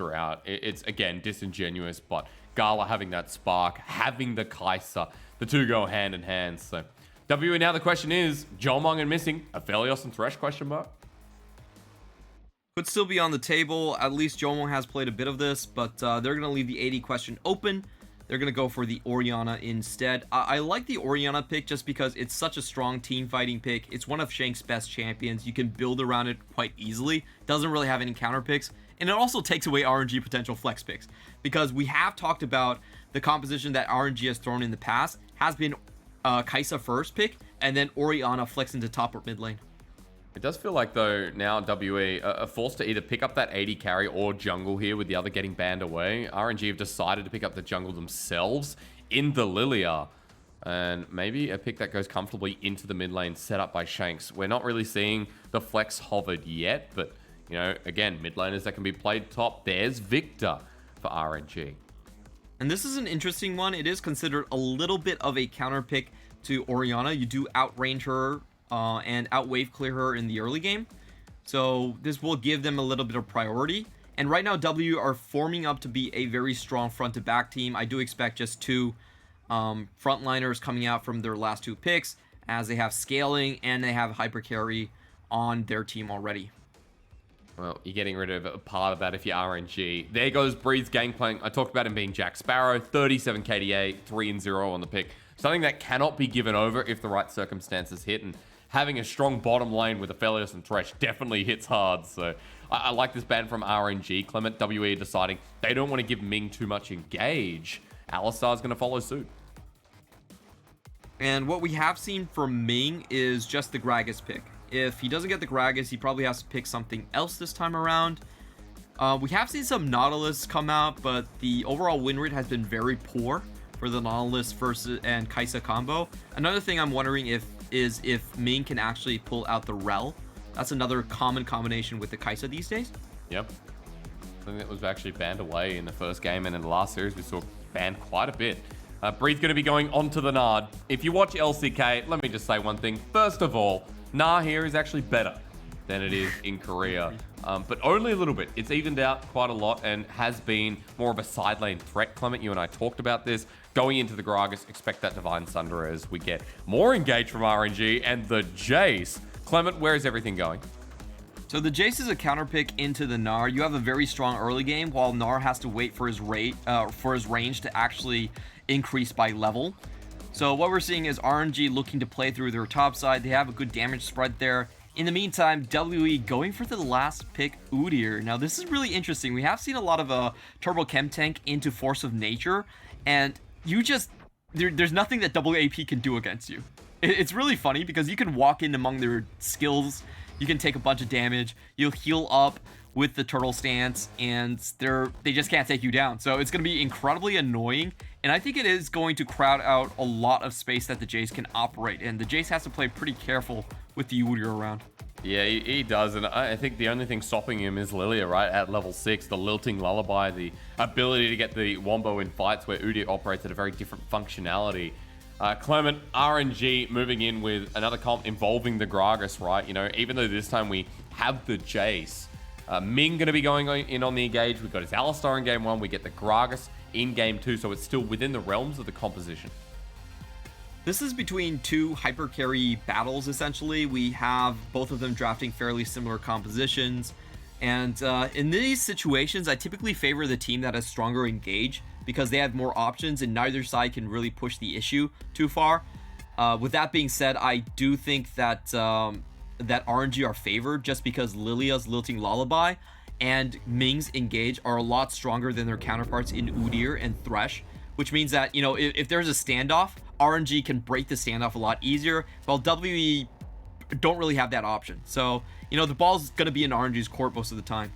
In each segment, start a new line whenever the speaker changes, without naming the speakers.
throughout. It's, again, disingenuous, but Gala having that spark, having the Kaisa, the two go hand in hand. So, WE, now the question is, Jiumeng and missing, Aphelios and Thresh, question mark?
Could still be on the table. At least Jiumeng has played a bit of this, but they're going to leave the AD question open. They're going to go for the Orianna instead. I like the Orianna pick just because it's such a strong team fighting pick. It's one of Shanks' best champions. You can build around it quite easily. Doesn't really have any counter picks. And it also takes away RNG potential flex picks. Because we have talked about the composition that RNG has thrown in the past has been Kaisa first pick, and then Orianna flex into top or mid lane.
It does feel like, though, now WE are forced to either pick up that AD carry or jungle here, with the other getting banned away. RNG have decided to pick up the jungle themselves in the Lillia. And maybe a pick that goes comfortably into the mid lane set up by Shanks. We're not really seeing the flex hovered yet, but, you know, again, mid laners that can be played top. There's Viktor for RNG.
And this is an interesting one. It is considered a little bit of a counter pick to Orianna. You do outrange her and outwave clear her in the early game. So this will give them a little bit of priority. And right now, W are forming up to be a very strong front to back team. I do expect just two frontliners coming out from their last two picks, as they have scaling and they have hyper carry on their team already.
Well, you're getting rid of a part of that if you're RNG. There goes Breeze's gangplank. I talked about him being Jack Sparrow, 37 KDA, 3-0 on the pick. Something that cannot be given over if the right circumstances hit. And having a strong bottom lane with Aphelios and Thresh definitely hits hard. So I like this ban from RNG. Clement, WE deciding they don't want to give Ming too much engage. Alistar's going to follow suit.
And what we have seen from Ming is just the Gragas pick. If he doesn't get the Gragas, he probably has to pick something else this time around. We have seen some Nautilus come out, but the overall win rate has been very poor for the Nautilus versus and Kaisa combo. Another thing I'm wondering is if Ming can actually pull out the Rel. That's another common combination with the Kaisa these days.
Yep. I think that was actually banned away in the first game, and in the last series we saw banned quite a bit. Breathe going to be going onto the Nard. If you watch LCK, let me just say one thing. First of all, Gnar here is actually better than it is in Korea, but only a little bit. It's evened out quite a lot and has been more of a side lane threat. Clement, you and I talked about this. Going into the Gragas, expect that Divine Sunder as we get more engaged from RNG and the Jayce. Clement, where is everything going?
So the Jayce is a counter pick into the Gnar. You have a very strong early game, while Gnar has to wait for his range to actually increase by level. So what we're seeing is RNG looking to play through their top side. They have a good damage spread there. In the meantime, WE going for the last pick, Udyr. Now this is really interesting. We have seen a lot of Turbo Chem Tank into Force of Nature, and you just there's nothing that WAP can do against you. It's really funny because you can walk in among their skills, you can take a bunch of damage, you'll heal up with the turtle stance, and they just can't take you down. So it's going to be incredibly annoying, and I think it is going to crowd out a lot of space that the Jayce can operate in. The Jayce has to play pretty careful with the Udyr around.
Yeah, he does, and I think the only thing stopping him is Lillia, right? At level 6, the Lilting Lullaby, the ability to get the Wombo in fights where Udyr operates at a very different functionality. Clement, RNG moving in with another comp involving the Gragas, right? You know, even though this time we have the Jayce, Ming going to be going in on the engage. We've got his Alistar in game 1. We get the Gragas in game 2, so it's still within the realms of the composition.
This is between two hyper carry battles, essentially. We have both of them drafting fairly similar compositions. And in these situations, I typically favor the team that has stronger engage because they have more options and neither side can really push the issue too far. With that being said, I do think that that RNG are favored just because Lilia's Lilting Lullaby and Ming's Engage are a lot stronger than their counterparts in Udyr and Thresh, which means that, you know, if there's a standoff, RNG can break the standoff a lot easier, while WE don't really have that option. So, you know, the ball's going to be in RNG's court most of the time.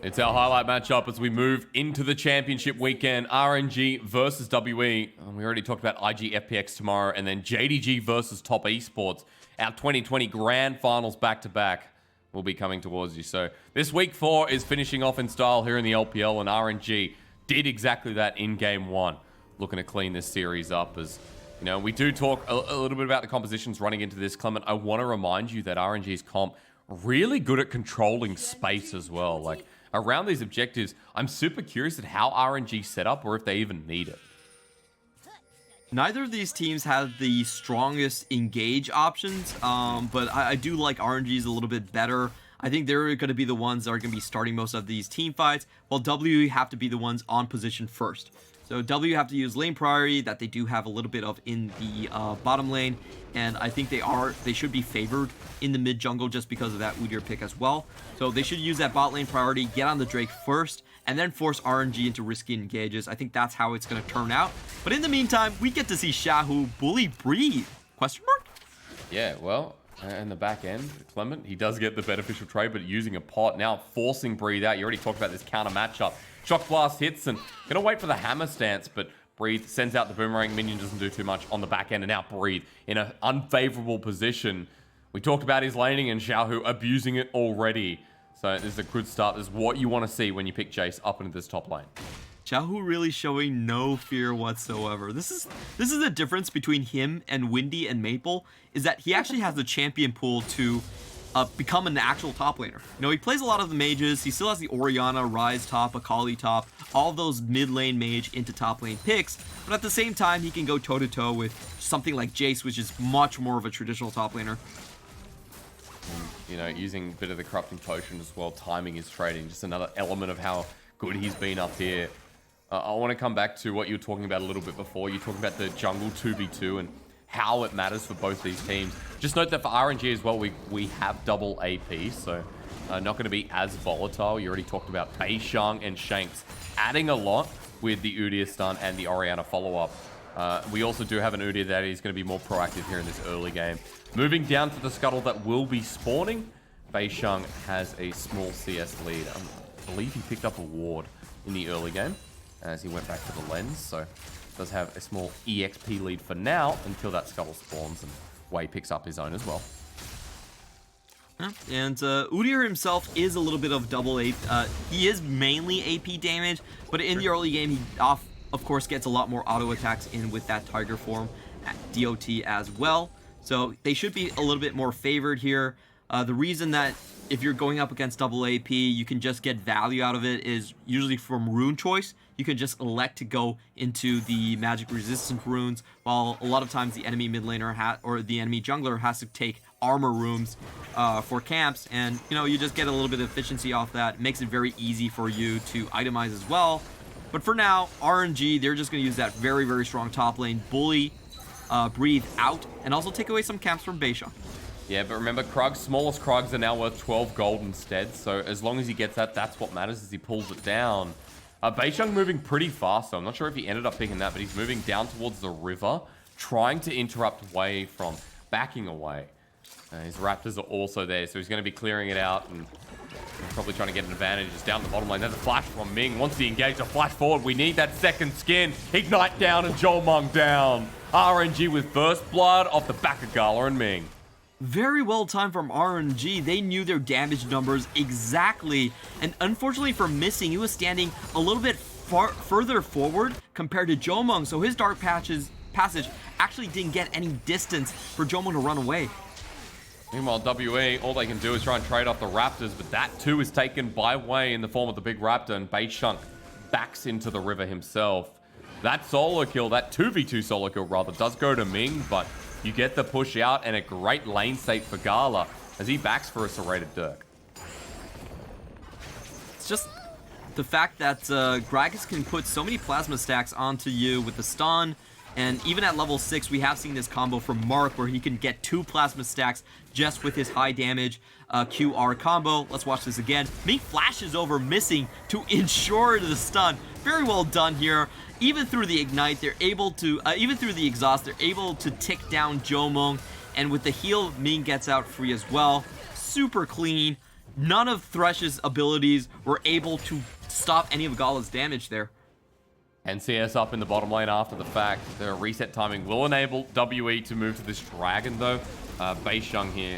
It's our highlight matchup as we move into the championship weekend. RNG versus WE. We already talked about IG FPX tomorrow, and then JDG versus Top Esports. Our 2020 Grand Finals back-to-back. will be coming towards you. So this week 4 is finishing off in style here in the LPL, and RNG did exactly that in game 1. Looking to clean this series up. As you know, we do talk a little bit about the compositions running into this, Clement. I want to remind you that RNG's comp really good at controlling space as well. Like, around these objectives, I'm super curious at how RNG set up, or if they even need it.
Neither of these teams have the strongest engage options, but I do like RNG's a little bit better. I think they're going to be the ones that are going to be starting most of these team fights, while W have to be the ones on position first. So W have to use lane priority that they do have a little bit of in the bottom lane, and I think they should be favored in the mid jungle just because of that Udyr pick as well. So they should use that bot lane priority, get on the Drake first, and then force RNG into risky engages. I think that's how it's going to turn out. But in the meantime, we get to see Xiaohu bully Breathe? Question mark?
Yeah, well, in the back end, Clement, he does get the beneficial trade, but using a pot now, forcing Breathe out. You already talked about this counter matchup. Shock Blast hits, and gonna wait for the hammer stance, but Breathe sends out the boomerang. Minion doesn't do too much on the back end, and now Breathe in an unfavorable position. We talked about his laning, and Xiaohu abusing it already. So this is a good start. This is what you want to see when you pick Jayce up into this top lane.
Xiaohu really showing no fear whatsoever. This is the difference between him and Windy and Maple, is that he actually has the champion pool to become an actual top laner. You know, he plays a lot of the mages. He still has the Orianna, Ryze top, Akali top, all those mid lane mage into top lane picks. But at the same time, he can go toe to toe with something like Jayce, which is much more of a traditional top laner.
You know, using a bit of the corrupting potion as well, timing his trading, just another element of how good he's been up here. I want to come back to what you were talking about a little bit before. You're talking about the jungle 2v2 and how it matters for both these teams. Just note that for RNG as well, we have double AP, so not going to be as volatile. You already talked about Beishang and Shanks adding a lot with the Udyr stun and the Orianna follow-up. We also do have an Udyr that is going to be more proactive here in this early game. Moving down to the scuttle that will be spawning, Beishang has a small CS lead. I believe he picked up a ward in the early game as he went back to the lens, so does have a small EXP lead for now until that scuttle spawns and Wei picks up his own as well.
And Udyr himself is a little bit of double AP. He is mainly AP damage, but in the early game, he of course gets a lot more auto attacks in with that Tiger form at DOT as well. So they should be a little bit more favored here. The reason that if you're going up against double AP, you can just get value out of it is usually from rune choice. You can just elect to go into the magic resistant runes, while a lot of times the enemy mid laner or the enemy jungler has to take armor rooms for camps, and you know, you just get a little bit of efficiency off that. It makes it very easy for you to itemize as well. But for now, RNG, they're just going to use that very, very strong top lane, bully Breathe out, and also take away some camps from Beishang.
Yeah, but remember, Krug's smallest Krugs are now worth 12 gold instead, so as long as he gets that, that's what matters as he pulls it down. Beishang moving pretty fast, so I'm not sure if he ended up picking that, but he's moving down towards the river, trying to interrupt Wei from backing away. His Raptors are also there, so he's going to be clearing it out and probably trying to get an advantage. Just down the bottom lane. There's a flash from Ming. Once he engages a flash forward, we need that second skin. Ignite down and Jiumeng down. RNG with first blood off the back of Gala and Ming.
Very well timed from RNG. They knew their damage numbers exactly, and unfortunately for Missing, he was standing a little bit further forward compared to Jiumeng, so his dark passage actually didn't get any distance for Jiumeng to run away.
Meanwhile, WE, all they can do is try and trade off the Raptors, but that too is taken by Wei in the form of the big Raptor, and Beishang backs into the river himself. That solo kill, that 2v2 solo kill rather, does go to Ming, but you get the push out and a great lane state for Gala as he backs for a serrated Dirk.
It's just the fact that Gragas can put so many plasma stacks onto you with the stun, and even at level 6, we have seen this combo from Mark where he can get 2 plasma stacks just with his high damage QR combo. Let's watch this again. Ming flashes over Missing to ensure the stun. Very well done here. Even through the ignite, they're able to, even through the exhaust, they're able to tick down Jiumeng. And with the heal, Ming gets out free as well. Super clean. None of Thresh's abilities were able to stop any of Gala's damage there.
NCS up in the bottom lane after the fact. Their reset timing will enable WE to move to this dragon though. Beishang here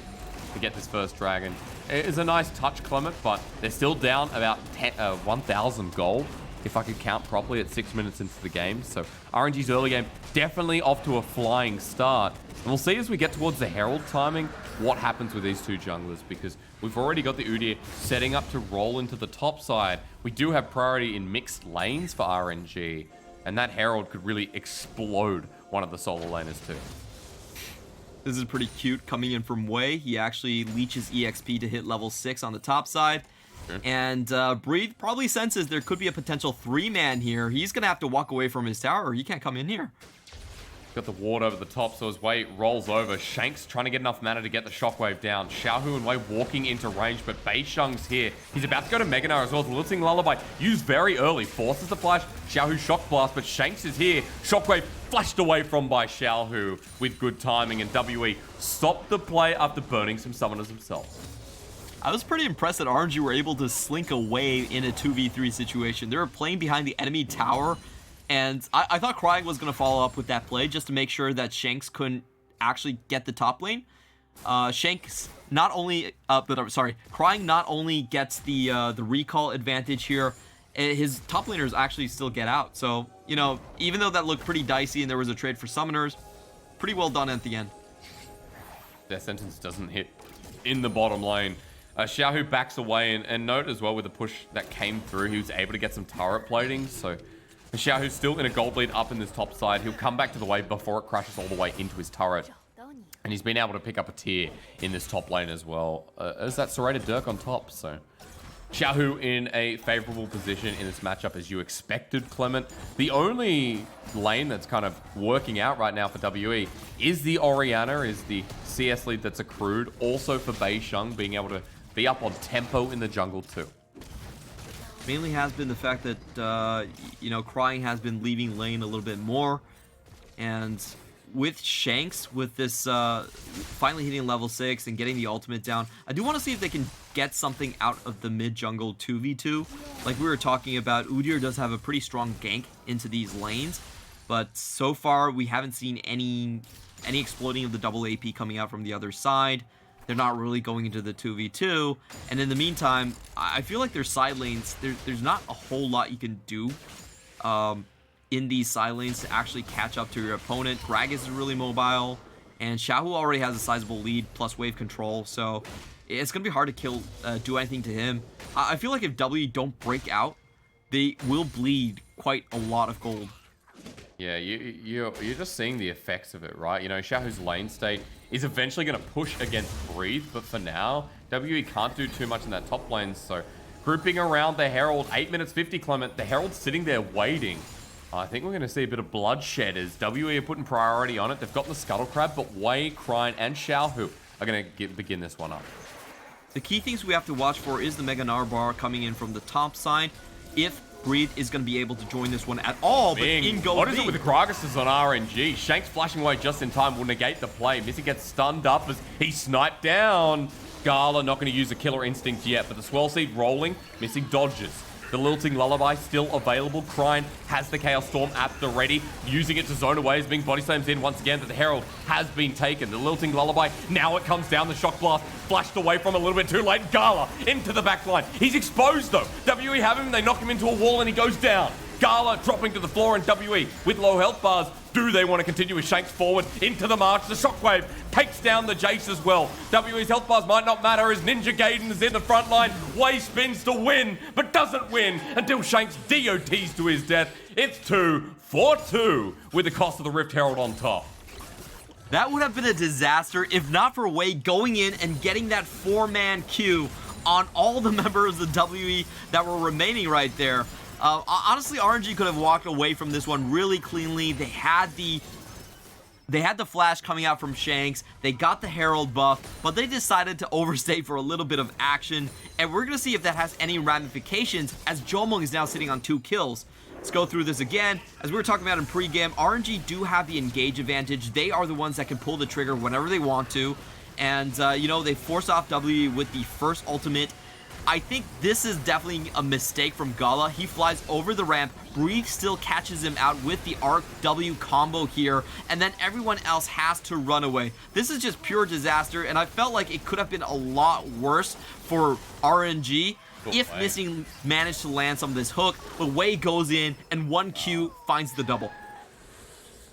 to get this first dragon. It is a nice touch, Clement, but they're still down about 1,000 gold, if I could count properly, at 6 minutes into the game. So RNG's early game definitely off to a flying start. And we'll see as we get towards the Herald timing what happens with these two junglers, because we've already got the Udyr setting up to roll into the top side. We do have priority in mixed lanes for RNG, and that Herald could really explode one of the solo laners too.
This is pretty cute coming in from Wei. He actually leeches EXP to hit level 6 on the top side. Sure. And Breathe probably senses there could be a potential 3-man here. He's going to have to walk away from his tower, or he can't come in here.
Got the ward over the top, so as Wei rolls over, Shanks trying to get enough mana to get the shockwave down. Xiaohu and Wei walking into range, but Beishang's here. He's about to go to Mega Gnar as well. Lilting Lullaby used very early, forces the flash. Xiaohu shock blast, but Shanks is here. Shockwave flashed away from by Xiaohu with good timing, and WE stopped the play after burning some summoners himself.
I was pretty impressed that RNG were able to slink away in a 2v3 situation. They were playing behind the enemy tower, and I thought Cryin was going to follow up with that play just to make sure that Shanks couldn't actually get the top lane. Shanks not only, Cryin not only gets the recall advantage here, his top laners actually still get out. So, you know, even though that looked pretty dicey and there was a trade for summoners, pretty well done at the end.
Their sentence doesn't hit in the bottom lane. Xiaohu backs away, and note as well with the push that came through, he was able to get some turret plating. So Xiaohu's still in a gold lead up in this top side. He'll come back to the wave before it crashes all the way into his turret. And he's been able to pick up a tier in this top lane as well. As that serrated Dirk on top, so Xiaohu in a favorable position in this matchup as you expected, Clement. The only lane that's kind of working out right now for WE is the Orianna, is the CS lead that's accrued. Also for Beishang being able to be up on tempo in the jungle too.
Mainly has been the fact that, you know, Cryin has been leaving lane a little bit more. And with Shanks, with this finally hitting level 6 and getting the ultimate down, I do want to see if they can get something out of the mid-jungle 2v2. Like we were talking about, Udyr does have a pretty strong gank into these lanes, but so far we haven't seen any exploding of the double AP coming out from the other side. They're not really going into the 2v2, and in the meantime, I feel like their side lanes, there's not a whole lot you can do in these side lanes to actually catch up to your opponent. Gragas is really mobile, and Xiaohu already has a sizable lead plus wave control, so it's going to be hard to do anything to him. I feel like if W don't break out, they will bleed quite a lot of gold.
Yeah, you're just seeing the effects of it, right? You know, Xiaohu's lane state is eventually going to push against Breathe, but for now, WE can't do too much in that top lane, so grouping around the Herald, 8 minutes 50, Clement. The Herald's sitting there waiting. I think we're going to see a bit of bloodshed as WE are putting priority on it. They've got the Scuttle Crab, but Wei, Cryin, and Xiaohu are going to begin this one up.
The key things we have to watch for is the Mega Gnar bar coming in from the top side. If Breathe is going to be able to join this one at all, but
Ming,
in goes
what is
Ming.
it with the Gragas on RNG? Shanks flashing away just in time will negate the play. Missy gets stunned up as he sniped down. Gala not going to use a killer instinct yet, but the Swell Seed rolling. Missy dodges. The Lilting Lullaby still available. Cryin has the Chaos Storm at the ready, using it to zone away as Ming body slams in once again, but the Herald has been taken. The Lilting Lullaby, now it comes down, the Shock Blast, flashed away from a little bit too late. Gala into the back line. He's exposed though. WE have him, they knock him into a wall and he goes down. Gala dropping to the floor, and WE with low health bars. Do they want to continue with Shanks forward into the march? The Shockwave takes down the Jayce as well. WE's health bars might not matter as Ninja Gaiden is in the front line. Wei spins to win, but doesn't win until Shanks DOTs to his death. It's 2-4-2 with the cost of the Rift Herald on top.
That would have been a disaster if not for Wei going in and getting that 4-man queue on all the members of WE that were remaining right there. Honestly, RNG could have walked away from this one really cleanly. They had the flash coming out from Shanks. They got the Herald buff, but they decided to overstay for a little bit of action. And we're going to see if that has any ramifications as Jiumeng is now sitting on 2 kills. Let's go through this again. As we were talking about in pregame, RNG do have the engage advantage. They are the ones that can pull the trigger whenever they want to. And, you know, they force off W with the first ultimate. I think this is definitely a mistake from Gala. He flies over the ramp. Breathe still catches him out with the Arc W combo here, and then everyone else has to run away. This is just pure disaster, and I felt like it could have been a lot worse for RNG if Missing managed to land some of this hook, but Wei goes in, and 1Q finds the double.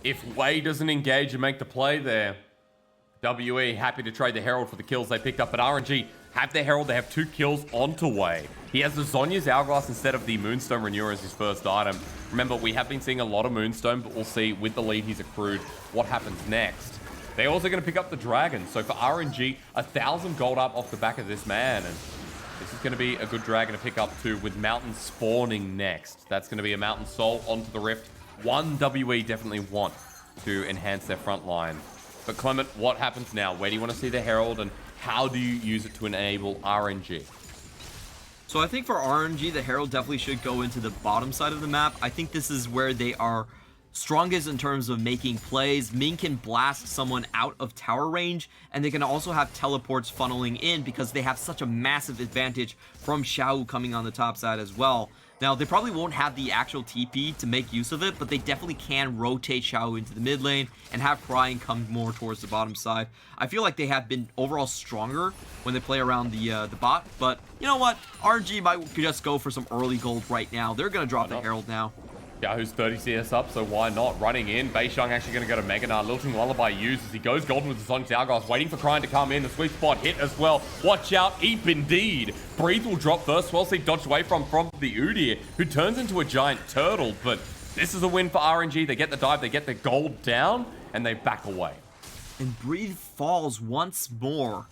If Wei doesn't engage and make the play there, WE happy to trade the Herald for the kills they picked up, but RNG have the Herald. They have 2 kills onto Wei. He has the Zhonya's Hourglass instead of the Moonstone Renewer as his first item. Remember, we have been seeing a lot of Moonstone, but we'll see with the lead he's accrued what happens next. They're also going to pick up the Dragon. So for RNG, 1,000 gold up off the back of this man. And this is going to be a good Dragon to pick up too, with Mountain spawning next. That's going to be a Mountain Soul onto the Rift. One WE definitely want to enhance their front line. But Clement, what happens now? Where do you want to see the Herald, and how do you use it to enable RNG?
So I think for RNG, the Herald definitely should go into the bottom side of the map. I think this is where they are strongest in terms of making plays. Ming can blast someone out of tower range, and they can also have teleports funneling in because they have such a massive advantage from Xiaohu coming on the top side as well. Now, they probably won't have the actual TP to make use of it, but they definitely can rotate Xiaohu into the mid lane and have Cryin come more towards the bottom side. I feel like they have been overall stronger when they play around the bot, but you know what? RNG might just go for some early gold right now. They're going to drop the Herald now.
Xiaohu's 30 CS up, so why not? Running in, Beishang actually going to go to Mega Gnar. Lilting Lullaby used as he goes golden with the Sonic Hourglass, waiting for Cryin to come in. The sweet spot hit as well. Watch out, Eep indeed. Breathe will drop first. Well, see, dodged away from the Udyr, who turns into a giant turtle. But this is a win for RNG. They get the dive, they get the gold down, and they back away.
And Breathe falls once more.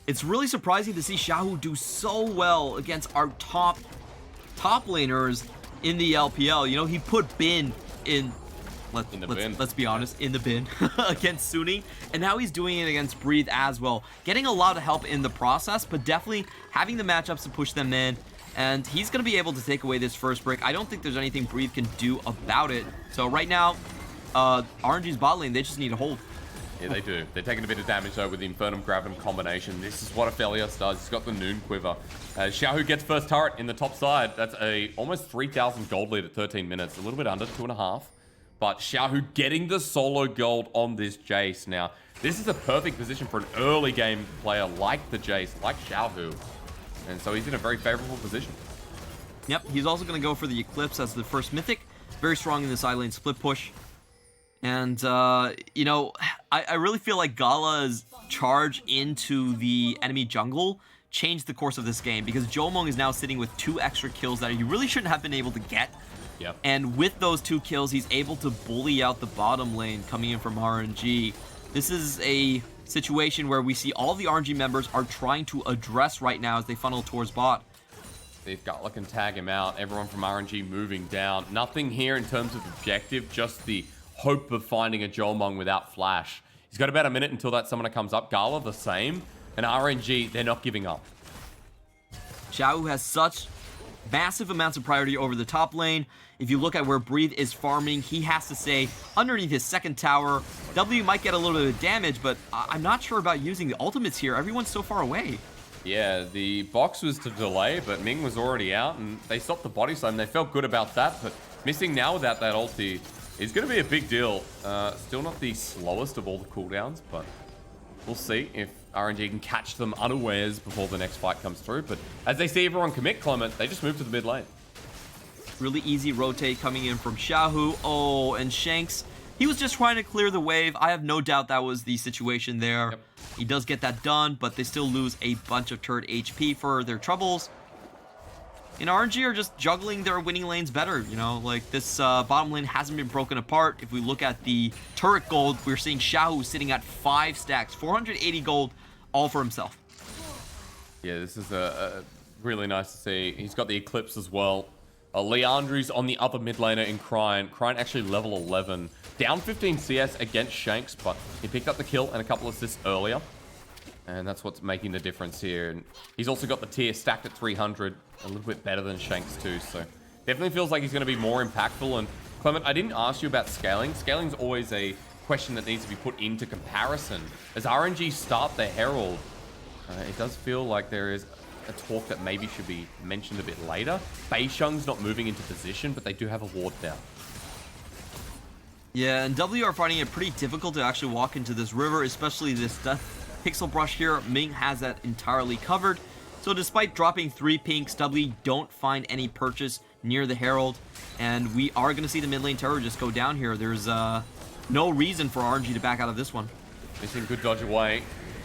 It's really surprising to see Xiaohu do so well against our top laners in the LPL. You know, he put Bin in, let's be honest, in the bin against Sunny, and now he's doing it against Breathe as well. Getting a lot of help in the process, but definitely having the matchups to push them in, and he's going to be able to take away this first break. I don't think there's anything Breathe can do about it. So right now, RNG's bot lane, they just need to hold.
Yeah, they do. They're taking a bit of damage, though, with the Infernum Gravitum combination. This is what Aphelios does. He's got the Noon Quiver. Xiaohu gets first turret in the top side. That's a almost 3,000 gold lead at 13 minutes. A little bit under, 2.5. But Xiaohu getting the solo gold on this Jayce. Now, this is a perfect position for an early game player like the Jayce, like Xiaohu. And so he's in a very favorable position.
Yep, he's also going to go for the Eclipse as the first Mythic. Very strong in the side lane split push. And, you know, I really feel like Gala's charge into the enemy jungle changed the course of this game, because Jiumeng is now sitting with 2 extra kills that he really shouldn't have been able to get.
Yep.
And with those 2 kills, he's able to bully out the bottom lane coming in from RNG. This is a situation where we see all the RNG members are trying to address right now as they funnel towards bot.
They've got Gala can tag him out. Everyone from RNG moving down. Nothing here in terms of objective, just the hope of finding a Jiumeng without flash. He's got about a minute until that summoner comes up. Gala the same. And RNG, they're not giving up.
Xiaohu has such massive amounts of priority over the top lane. If you look at where Breathe is farming, he has to stay underneath his second tower. W might get a little bit of damage, but I'm not sure about using the ultimates here. Everyone's so far away.
Yeah, the box was to delay, but Ming was already out, and they stopped the body slam. They felt good about that, but missing now without that ulti is going to be a big deal. Still not the slowest of all the cooldowns, but we'll see if RNG can catch them unawares before the next fight comes through. But as they see everyone commit Clement, they just move to the mid lane.
Really easy rotate coming in from Xiaohu. Oh, and Shanks, he was just trying to clear the wave. I have no doubt that was the situation there. Yep. He does get that done, but they still lose a bunch of turret HP for their troubles. And RNG are just juggling their winning lanes better, you know, like this bottom lane hasn't been broken apart. If we look at the turret gold, we're seeing Xiaohu sitting at 5 stacks, 480 gold, all for himself.
Yeah, this is really nice to see. He's got the Eclipse as well. Leandri's on the other mid laner in Cryin. Cryin actually level 11. Down 15 CS against Shanks, but he picked up the kill and a couple assists earlier. And that's what's making the difference here. And he's also got the tier stacked at 300. A little bit better than Shanks too. So definitely feels like he's going to be more impactful. And Clement, I didn't ask you about scaling. Scaling's always a question that needs to be put into comparison. As RNG start the Herald, it does feel like there is a talk that maybe should be mentioned a bit later. Beishang's not moving into position, but they do have a ward down.
Yeah, and W are finding it pretty difficult to actually walk into this river, especially this Death Pixel Brush here. Ming has that entirely covered. So despite dropping 3 pinks, W don't find any purchase near the Herald, and we are going to see the mid lane tower just go down here. There's no reason for RNG to back out of this one.
Missing good dodge away.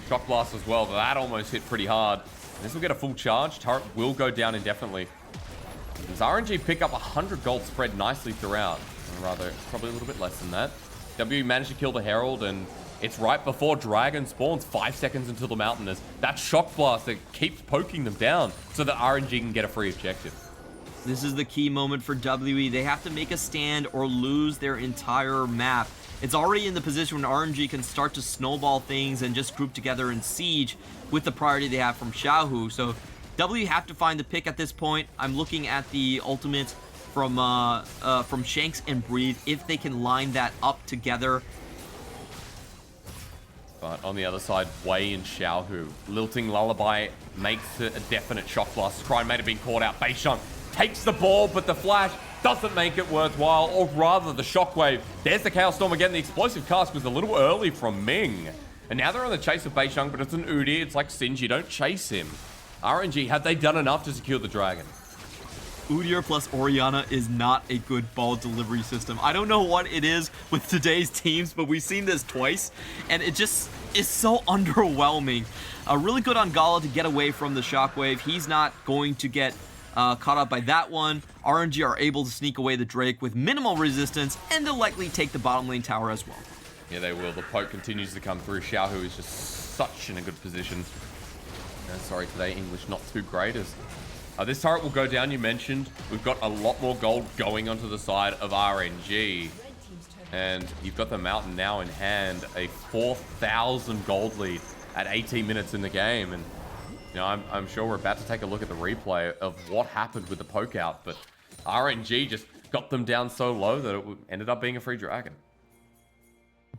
Shock Blast as well, but that almost hit pretty hard. This will get a full charge. Turret will go down indefinitely. Does RNG pick up 100 gold spread nicely throughout? Or rather, probably a little bit less than that. W managed to kill the Herald, and it's right before Dragon spawns, 5 seconds until the mountain is. That Shock Blast that keeps poking them down so that RNG can get a free objective.
This is the key moment for WE. They have to make a stand or lose their entire map. It's already in the position when RNG can start to snowball things and just group together in siege with the priority they have from Xiaohu. So W have to find the pick at this point. I'm looking at the ultimate from Shanks and Breathe, if they can line that up together.
But on the other side, Wei and Xiaohu. Lilting Lullaby makes it a definite Shock Blast. Cryin may have been caught out. Beishang takes the ball, but the flash doesn't make it worthwhile, or rather the shockwave. There's the Chaos Storm again. The explosive cast was a little early from Ming. And now they're on the chase of Beishang, but it's an Udyr. It's like Singe, you don't chase him. RNG, have they done enough to secure the dragon?
Udyr plus Orianna is not a good ball delivery system. I don't know what it is with today's teams, but we've seen this twice, and it just is so underwhelming. Really good on Gala to get away from the shockwave. He's not going to get caught up by that one. RNG are able to sneak away the Drake with minimal resistance, and they'll likely take the bottom lane tower as well.
Yeah, they will. The poke continues to come through. Xiaohu is just such in a good position. Sorry, today English not too great. As this turret will go down, you mentioned. We've got a lot more gold going onto the side of RNG. And you've got the mountain now in hand. A 4,000 gold lead at 18 minutes in the game. And you know, I'm sure we're about to take a look at the replay of what happened with the poke out, but RNG just got them down so low that it ended up being a free dragon.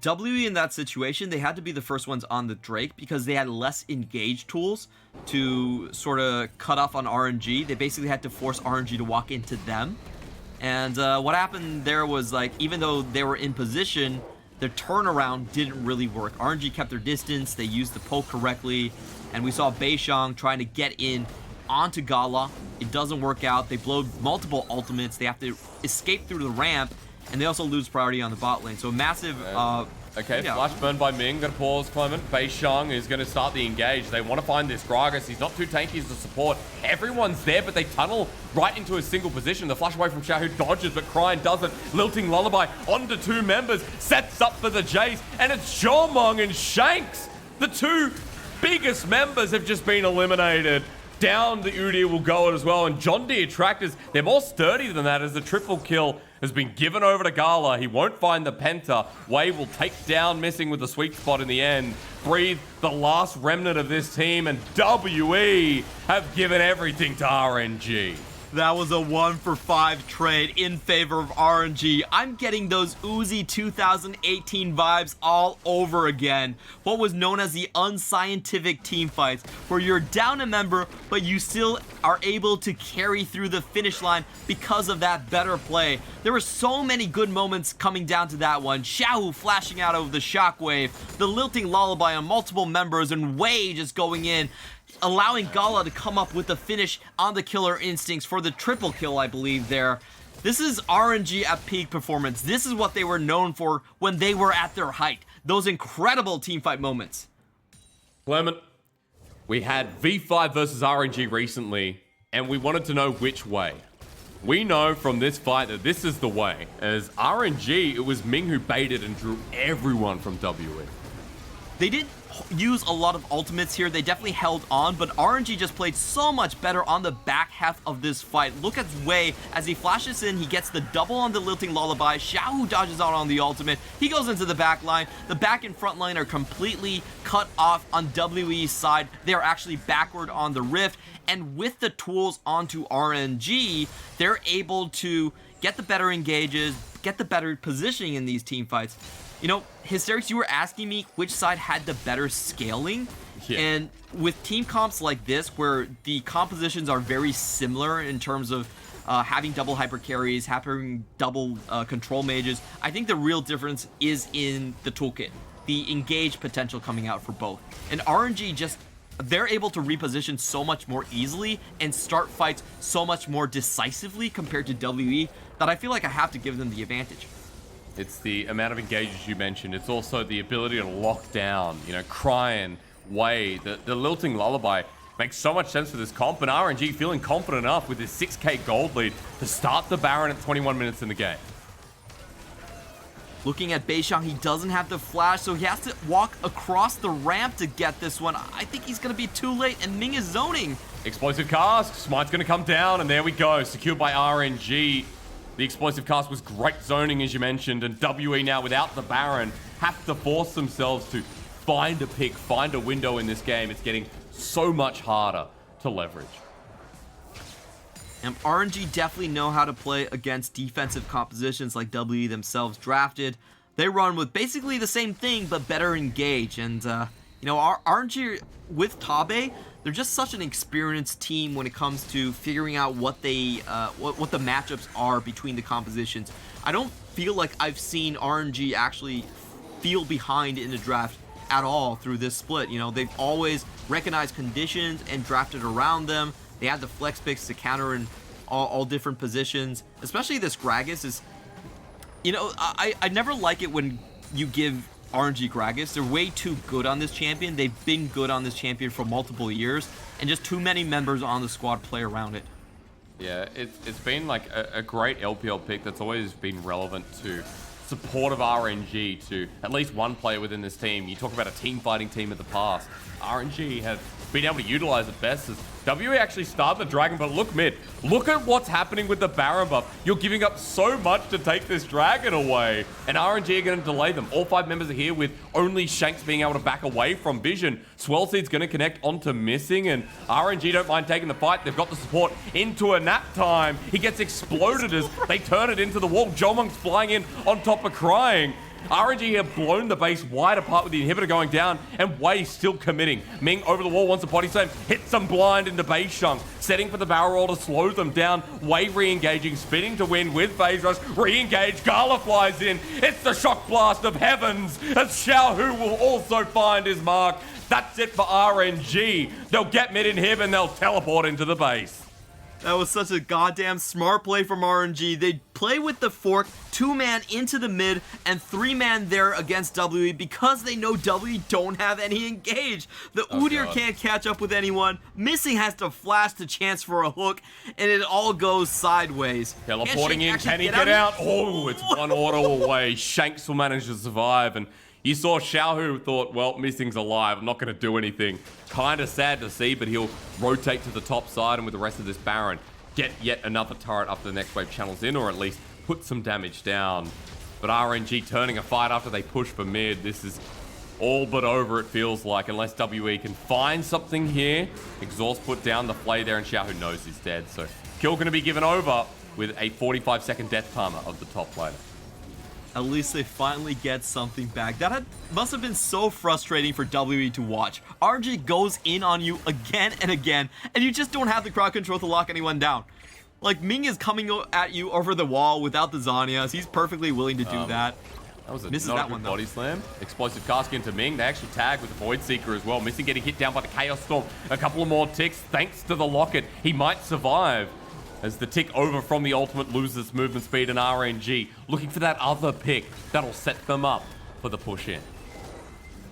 WE in that situation, they had to be the first ones on the Drake because they had less engage tools to sort of cut off on RNG. They basically had to force RNG to walk into them. And what happened there was, like, even though they were in position, their turnaround didn't really work. RNG kept their distance, they used the poke correctly, and we saw Beishang trying to get in onto Gala. It doesn't work out. They blow multiple ultimates. They have to escape through the ramp, and they also lose priority on the bot lane. So massive...
Okay, yeah. Flash burn by Ming. Gonna pause, Clement. Beishang is gonna start the engage. They want to find this Gragas. He's not too tanky as a support. Everyone's there, but they tunnel right into a single position. The flash away from Xiaohu dodges, but Cryin doesn't. Lilting Lullaby onto 2 members. Sets up for the Jayce, and it's Jiumeng and Shanks. The 2 biggest members have just been eliminated. Down the Udyr will go as well, and John Deere Tractors, they're more sturdy than that as the triple kill has been given over to Gala. He won't find the Penta. Wei will take down Missing with the sweet spot in the end. Breathe, the last remnant of this team, and WE have given everything to RNG.
That was a 1-for-5 trade in favor of RNG. I'm getting those Uzi 2018 vibes all over again. What was known as the unscientific team fights, where you're down a member, but you still are able to carry through the finish line because of that better play. There were so many good moments coming down to that one. Xiaohu flashing out of the shockwave, the Lilting Lullaby on multiple members, and Wei just going in, allowing Gala to come up with the finish on the Killer Instincts for the triple kill, I believe, there. This is RNG at peak performance. This is what they were known for when they were at their height. Those incredible teamfight moments.
Clement, we had V5 versus RNG recently, and we wanted to know which way. We know from this fight that this is the way. As RNG, it was Ming who baited and drew everyone from WE.
They did use a lot of ultimates here. They definitely held on, but RNG just played so much better on the back half of this fight. Look at Wei as he flashes in. He gets the double on the Lilting Lullaby. Xiaohu dodges out on the ultimate. He goes into the back line. The back and front line are completely cut off on WE's side. They are actually backward on the Rift, and with the tools onto RNG, they're able to get the better engages, get the better positioning in these team fights. You know, Hysterics, you were asking me which side had the better scaling.
Yeah.
And with team comps like this, where the compositions are very similar in terms of having double hyper carries, having double control mages, I think the real difference is in the toolkit, the engage potential coming out for both. And RNG just, they're able to reposition so much more easily and start fights so much more decisively compared to WE that I feel like I have to give them the advantage.
It's the amount of engages you mentioned. It's also the ability to lock down, you know, Cryin, Way, the lilting lullaby makes so much sense for this comp, and RNG feeling confident enough with his 6k gold lead to start the Baron at 21 minutes in the game.
Looking at Beishang, he doesn't have the flash, so he has to walk across the ramp to get this one. I think he's going to be too late, and Ming is zoning.
Explosive cast, Smite's going to come down, and there we go, secured by RNG. The explosive cast was great zoning, as you mentioned, and WE now, without the Baron, have to force themselves to find a pick, find a window in this game. It's getting so much harder to leverage.
And RNG definitely know how to play against defensive compositions like WE themselves drafted. They run with basically the same thing, but better engage. And, you know, RNG with Tabe, they're just such an experienced team when it comes to figuring out what they, what the matchups are between the compositions. I don't feel like I've seen RNG actually feel behind in the draft at all through this split. You know, they've always recognized conditions and drafted around them. They had the flex picks to counter in all different positions. Especially this Gragas is, you know, I never like it when you give RNG Gragas. They're way too good on this champion. They've been good on this champion for multiple years, and just too many members on the squad play around it.
Yeah, it's been like a great LPL pick that's always been relevant to support of RNG to at least one player within this team. You talk about a team fighting team of the past. RNG have been able to utilize it best as WE actually started the Dragon, but look mid. Look at what's happening with the Baron buff. You're giving up so much to take this Dragon away, and RNG are going to delay them. All 5 members are here with only Shanks being able to back away from Vision. Swellseed's going to connect onto Missing, and RNG don't mind taking the fight. They've got the support into a nap time. He gets exploded as they turn it into the wall. Jiumeng's flying in on top of Cryin. RNG have blown the base wide apart with the inhibitor going down, and Way still committing. Ming over the wall, wants a body slam, hits some blind into Beishang, setting for the barrel roll to slow them down. Way re-engaging, spinning to win with phase rush, re-engage, Gala flies in. It's the shock blast of heavens, as Xiaohu will also find his mark. That's it for RNG. They'll get mid inhib and they'll teleport into the base.
That was such a goddamn smart play from RNG. They play with the fork, 2-man into the mid, and 3-man there against WE because they know WE don't have any engage. The Udyr can't catch up with anyone. Missing has to flash to chance for a hook, and it all goes sideways.
Teleporting in, can he get out? Oh, it's one auto away. Shanks will manage to survive, and you saw Xiaohu thought, well, Missing's alive. I'm not going to do anything. Kind of sad to see, but he'll rotate to the top side and with the rest of this Baron, get yet another turret up the next wave channels in, or at least put some damage down. But RNG turning a fight after they push for mid. This is all but over, it feels like, unless WE can find something here. Exhaust put down the play there, and Xiaohu knows he's dead. So kill going to be given over with a 45-second death timer of the top laner.
At least they finally get something back. That must have been so frustrating for WE to watch. RNG goes in on you again and again, and you just don't have the crowd control to lock anyone down. Like, Ming is coming at you over the wall without the Zhonya's. He's perfectly willing to do that.
That was
Misses
not
that
a good
one, though.
body slam. Explosive cask into Ming. They actually tag with the Void Seeker as well. Missing getting hit down by the Chaos Storm. A couple of more ticks thanks to the Locket. He might survive. As the tick over from the ultimate loses movement speed, and RNG looking for that other pick that'll set them up for the push in.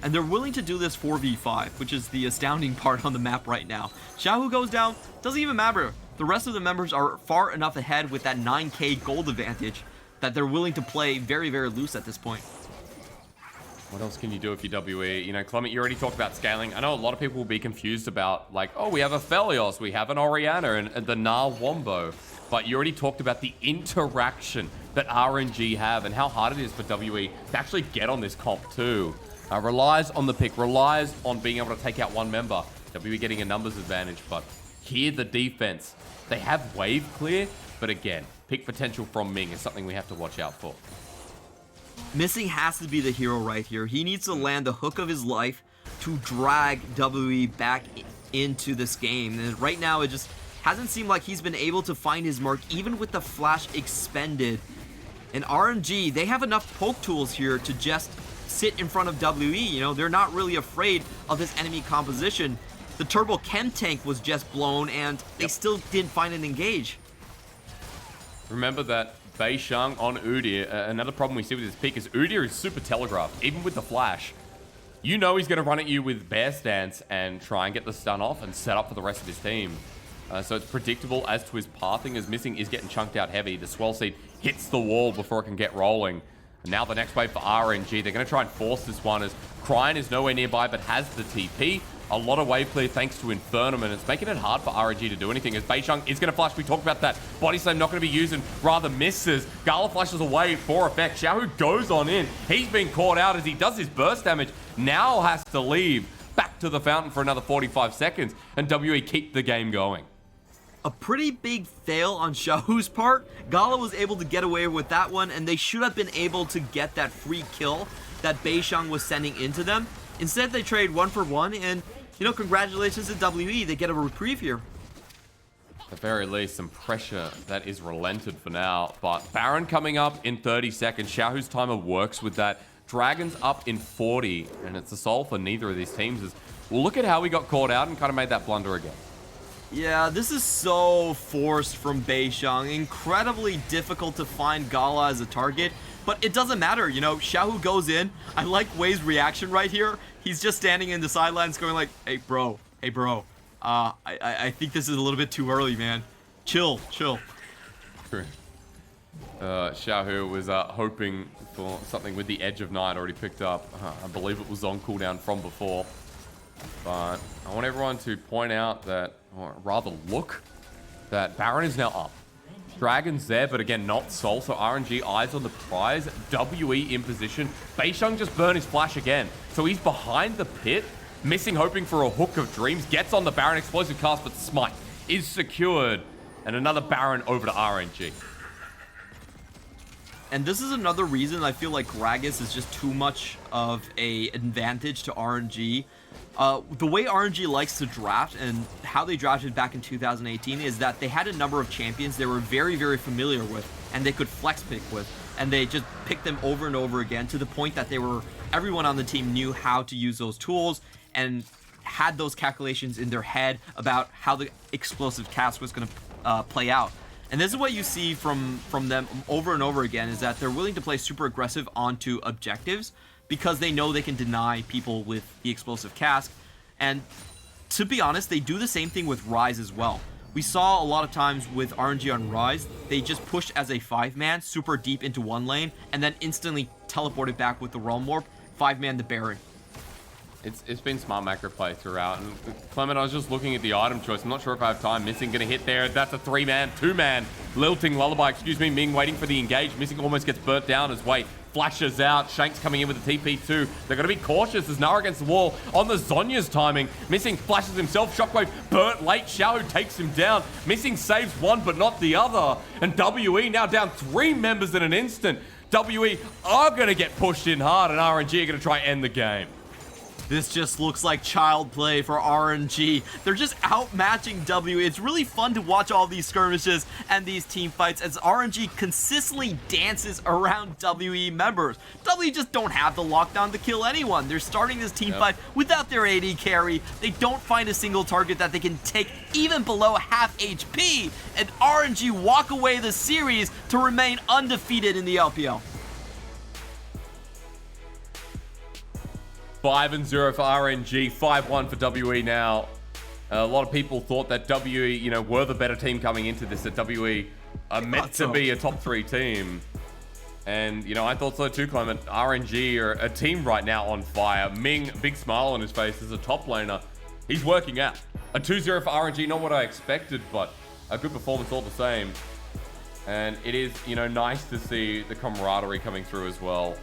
And they're willing to do this 4v5, which is the astounding part on the map right now. Xiaohu goes down, doesn't even matter. The rest of the members are far enough ahead with that 9k gold advantage that they're willing to play very, very loose at this point.
What else can you do if you're WE? You know, Clement, you already talked about scaling. I know a lot of people will be confused about, like, oh, we have Aphelios, we have an Orianna, and the Gnar Wombo. But you already talked about the interaction that RNG have and how hard it is for WE to actually get on this comp too. Relies on the pick, relies on being able to take out one member. WE getting a numbers advantage, but here the defense. They have wave clear, but again, pick potential from Ming is something we have to watch out for.
Missing has to be the hero right here. He needs to land the hook of his life to drag WE back into this game. And right now, it just hasn't seemed like he's been able to find his mark, even with the flash expended. And RNG, they have enough poke tools here to just sit in front of WE. You know, they're not really afraid of this enemy composition. The turbo chem tank was just blown, and they still didn't find an engage.
Remember that Beishang on Udyr, another problem we see with his pick is Udyr is super telegraphed, even with the flash. You know he's going to run at you with bear stance and try and get the stun off and set up for the rest of his team. So it's predictable as to his pathing, as Missing is getting chunked out heavy. The Swell Seed hits the wall before it can get rolling. And now the next wave for RNG, they're going to try and force this one as Cryin is nowhere nearby but has the TP. A lot of wave clear thanks to Infernum, and it's making it hard for RNG to do anything as Beishang is going to flash. We talked about that. Body Slam not going to be used and rather misses. Gala flashes away for effect. Xiaohu goes on in. He's been caught out as he does his burst damage. Now has to leave back to the fountain for another 45 seconds, and WE keep the game going.
A pretty big fail on Xiaohu's part. Gala was able to get away with that one, and they should have been able to get that free kill that Beishang was sending into them. Instead, they trade 1-for-1, and, you know, congratulations to WE. They get a reprieve here.
At the very least, some pressure that is relented for now. But Baron coming up in 30 seconds. Xiaohu's timer works with that. Dragon's up in 40, and it's a solve for neither of these teams. As well, look at how we got caught out and kind of made that blunder again.
Yeah, this is so forced from Beishang. Incredibly difficult to find Gala as a target, but it doesn't matter, you know, Xiaohu goes in. I like Wei's reaction right here. He's just standing in the sidelines going like, hey bro, I think this is a little bit too early, man. Chill.
True. Xiaohu was hoping for something with the Edge of Night already picked up. I believe it was on cooldown from before. But I want everyone to point out that, or rather look, that Baron is now up. Dragon's there, but again, not Soul, so RNG eyes on the prize. WE in position. Beishang just burned his flash again. So he's behind the pit, Missing hoping for a Hook of Dreams. Gets on the Baron, explosive cast, but Smite is secured. And another Baron over to RNG.
And this is another reason I feel like Gragas is just too much of an advantage to RNG. The way RNG likes to draft and how they drafted back in 2018 is that they had a number of champions they were very, very familiar with and they could flex pick with. And they just picked them over and over again to the point that everyone on the team knew how to use those tools and had those calculations in their head about how the explosive cast was going to play out. And this is what you see from them over and over again, is that they're willing to play super aggressive onto objectives because they know they can deny people with the explosive cask. And to be honest, they do the same thing with Rise as well. We saw a lot of times with RNG on Rise, they just pushed as a 5-man super deep into one lane and then instantly teleported back with the Realm Warp, 5-man to Baron.
It's been smart macro play throughout. And Clement, I was just looking at the item choice. I'm not sure if I have time. Missing gonna hit there. That's a 3-man, 2-man. Lilting Lullaby, Ming waiting for the engage. Missing almost gets burnt down as Wait flashes out. Shanks coming in with the TP2. They're gonna be cautious as Gnar against the wall on the Zhonya's timing. Missing flashes himself. Shockwave burnt late. Xiaohu takes him down. Missing saves one but not the other. And WE now down 3 members in an instant. WE are gonna get pushed in hard and RNG are gonna try and end the game.
This just looks like child play for RNG. They're just outmatching WE. It's really fun to watch all these skirmishes and these team fights as RNG consistently dances around WE members. WE just don't have the lockdown to kill anyone. They're starting this team fight without their AD carry. They don't find a single target that they can take even below half HP. And RNG walk away the series to remain undefeated in the LPL.
5-0 for RNG, 5-1 for WE now. A lot of people thought that WE, were the better team coming into this, that WE are meant to be a top 3 team. And, I thought so too, Clement. RNG are a team right now on fire. Ming, big smile on his face as a top laner. He's working out. A 2-0 for RNG, not what I expected, but a good performance all the same. And it is, nice to see the camaraderie coming through as well.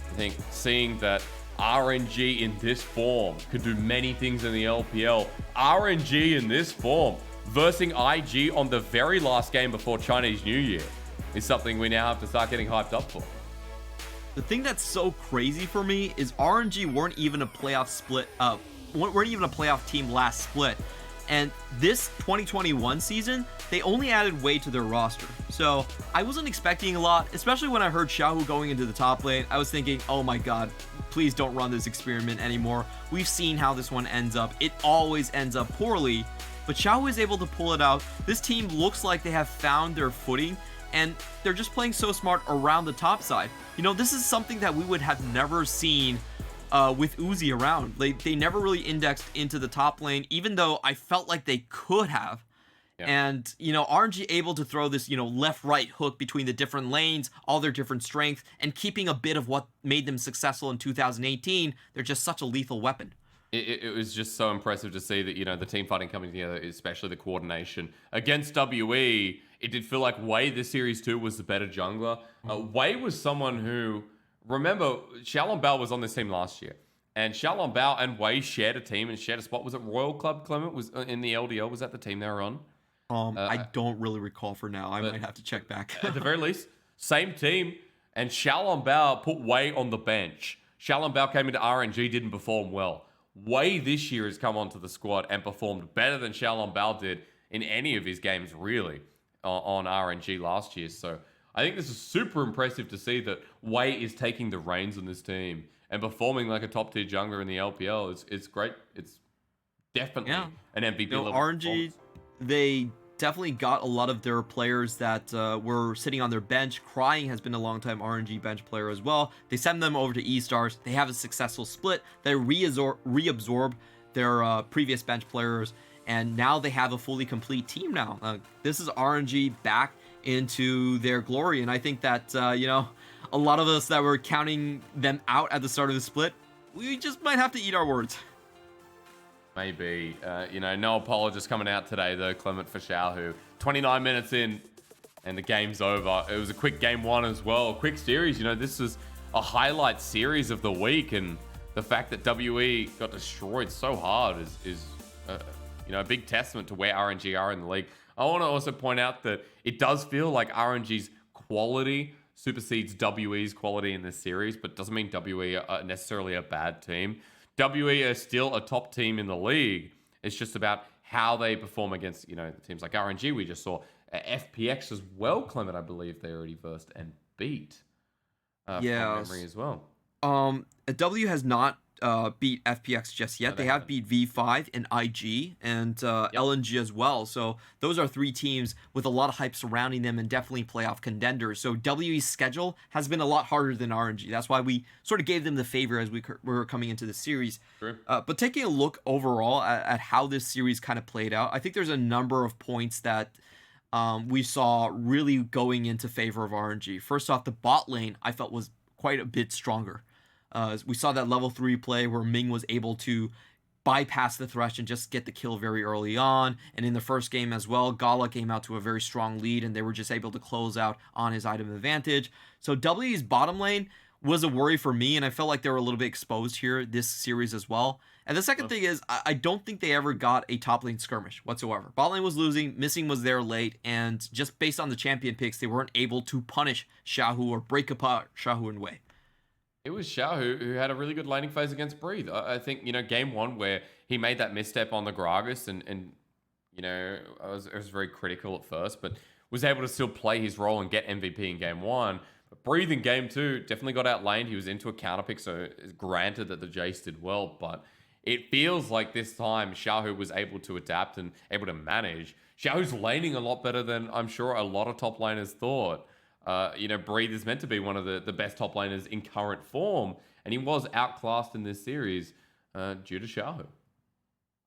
I think seeing that RNG in this form could do many things in the LPL. RNG in this form versing IG on the very last game before Chinese New Year is something we now have to start getting hyped up for.
The thing that's so crazy for me is RNG weren't even a playoff team last split. And this 2021 season, they only added Wei to their roster. So I wasn't expecting a lot, especially when I heard Xiaohu going into the top lane. I was thinking, oh my god, please don't run this experiment anymore. We've seen how this one ends up. It always ends up poorly. But Xiaohu is able to pull it out. This team looks like they have found their footing, and they're just playing so smart around the top side. You know, this is something that we would have never seen with Uzi around. They never really indexed into the top lane, even though I felt like they could have. Yeah. And, you know, RNG able to throw this, you know, left-right hook between the different lanes, all their different strengths, and keeping a bit of what made them successful in 2018. They're just such a lethal weapon.
It was just so impressive to see that, you know, the team fighting coming together, especially the coordination. Against WE, it did feel like Wei this series too was the better jungler. Wei was someone who, remember, Xiaolong Bao was on this team last year. And Xiaolong Bao and Wei shared a team and shared a spot. Was it Royal Club, Clement? Was in the LDL? Was that the team they were on?
I don't really recall for now. I might have to check back.
At the very least, same team. And Xiaolong Bao put Wei on the bench. Xiaolong Bao came into RNG, didn't perform well. Wei this year has come onto the squad and performed better than Xiaolong Bao did in any of his games, really, on RNG last year. So I think this is super impressive to see that Wei is taking the reins on this team and performing like a top-tier jungler in the LPL. It's great. It's definitely an MVP level.
RNG, they definitely got a lot of their players that were sitting on their bench. Cryin has been a long-time RNG bench player as well. They send them over to E-Stars. They have a successful split. They reabsorb their previous bench players, and now they have a fully complete team now. This is RNG back into their glory, and I think that, you know, a lot of us that were counting them out at the start of the split, we just might have to eat our words.
Maybe. You know, no apologists coming out today, though, Clement, for Xiaohu. 29 minutes in, and the game's over. It was a quick game one as well. Quick series. You know, this was a highlight series of the week, and the fact that WE got destroyed so hard is you know, a big testament to where RNG are in the league. I want to also point out that it does feel like RNG's quality supersedes WE's quality in this series, but doesn't mean WE are necessarily a bad team. WE are still a top team in the league. It's just about how they perform against, you know, teams like RNG. We just saw FPX as well, Clement. I believe they already versed and beat. From memory as well.
W has not beat FPX just yet. They have beat V5 and IG and LNG as well. So those are three teams with a lot of hype surrounding them and definitely playoff contenders. So WE's schedule has been a lot harder than RNG. That's why we sort of gave them the favor as we were coming into the series.
True.
But taking a look overall at how this series kind of played out, I think there's a number of points that we saw really going into favor of RNG. First off, the bot lane I felt was quite a bit stronger. We saw that level 3 play where Ming was able to bypass the Thresh and just get the kill very early on. And in the first game as well, Gala came out to a very strong lead and they were just able to close out on his item advantage. So W's bottom lane was a worry for me, and I felt like they were a little bit exposed here this series as well. And the second thing is, I don't think they ever got a top lane skirmish whatsoever. Bot lane was losing, Missing was there late, and just based on the champion picks, they weren't able to punish Xiaohu or break apart Xiaohu and Wei.
It was Xiaohu who had a really good laning phase against Breathe. I think, you know, game one where he made that misstep on the Gragas and you know, I was very critical at first, but was able to still play his role and get MVP in game one. But Breathe in game two definitely got outlaned. He was into a counter pick, so it's granted that the Jayce did well, but it feels like this time Xiaohu was able to adapt and able to manage. Xiaohu's laning a lot better than I'm sure a lot of top laners thought. You know, Breathe is meant to be one of the best top laners in current form, and he was outclassed in this series due to Xiaohu.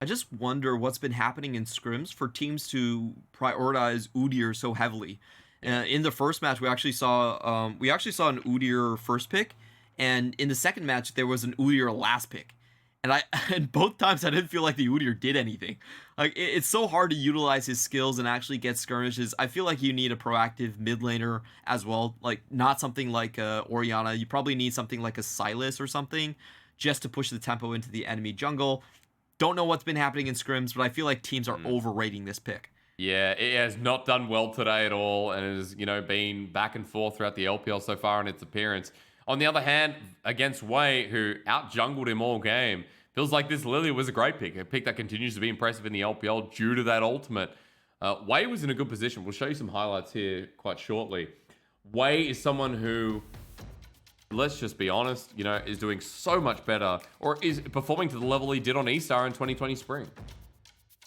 I just wonder what's been happening in scrims for teams to prioritize Udyr so heavily. In the first match, we actually saw an Udyr first pick, and in the second match, there was an Udyr last pick. And both times I didn't feel like the Udyr did anything. Like, it's so hard to utilize his skills and actually get skirmishes. I feel like you need a proactive mid laner as well. Like, not something like Orianna. You probably need something like a Sylas or something just to push the tempo into the enemy jungle. Don't know what's been happening in scrims, but I feel like teams are overrating this pick.
Yeah, it has not done well today at all, and has, you know, been back and forth throughout the LPL so far in its appearance. On the other hand, against Wei, who out-jungled him all game, feels like this Lillia was a great pick. A pick that continues to be impressive in the LPL due to that ultimate. Wei was in a good position. We'll show you some highlights here quite shortly. Wei is someone who, let's just be honest, you know, is doing so much better, or is performing to the level he did on E-Star in 2020 spring.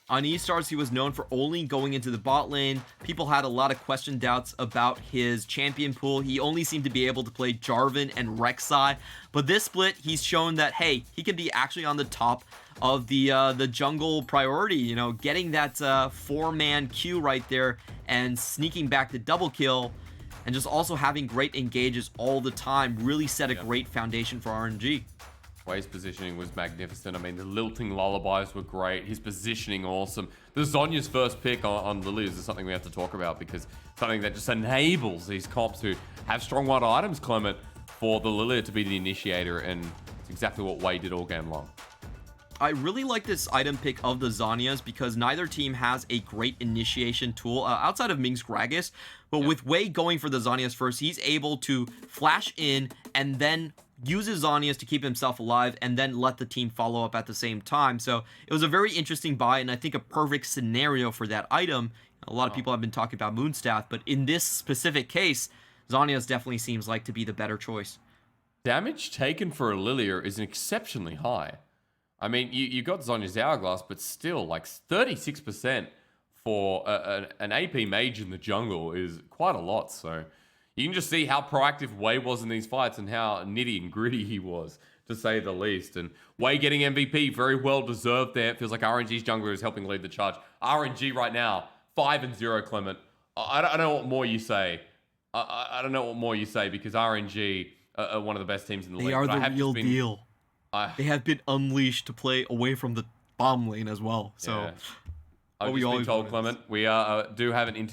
On E-Stars, he was known for only going into the bot lane. People had a lot of doubts about his champion pool. He only seemed to be able to play Jarvan and Rek'Sai. But this split, he's shown that, hey, he can be actually on the top of the jungle priority. You know, getting that 4-man queue right there and sneaking back the double kill. And just also having great engages all the time really set a great foundation for RNG.
Wei's positioning was magnificent. I mean, the lilting lullabies were great. His positioning awesome. The Zhonya's first pick on Lilias is something we have to talk about, because something that just enables these comps who have strong one items, Clement, for the Lillia to be the initiator, and it's exactly what Wei did all game long.
I really like this item pick of the Zhonya's because neither team has a great initiation tool outside of Ming's Gragas. But with Wei going for the Zhonya's first, he's able to flash in and then use his Zhonya's to keep himself alive and then let the team follow up at the same time. So it was a very interesting buy, and I think a perfect scenario for that item. A lot of people have been talking about Moonstaff, but in this specific case, Zhonya's definitely seems like to be the better choice. Damage
taken for a Lillia is exceptionally high. I mean, you got Zhonya's Hourglass, but still, like 36% for an AP mage in the jungle is quite a lot. So you can just see how proactive Wei was in these fights and how nitty and gritty he was, to say the least. And Wei getting MVP, very well deserved there. It feels like RNG's jungler is helping lead the charge. RNG right now, 5-0, Clement. I don't know what more you say. I don't know what more you say, because RNG are one of the best teams in the league.
They are the real deal. They have been unleashed to play away from the bomb lane as well. So,
I've just been told, Clement, we do have an interview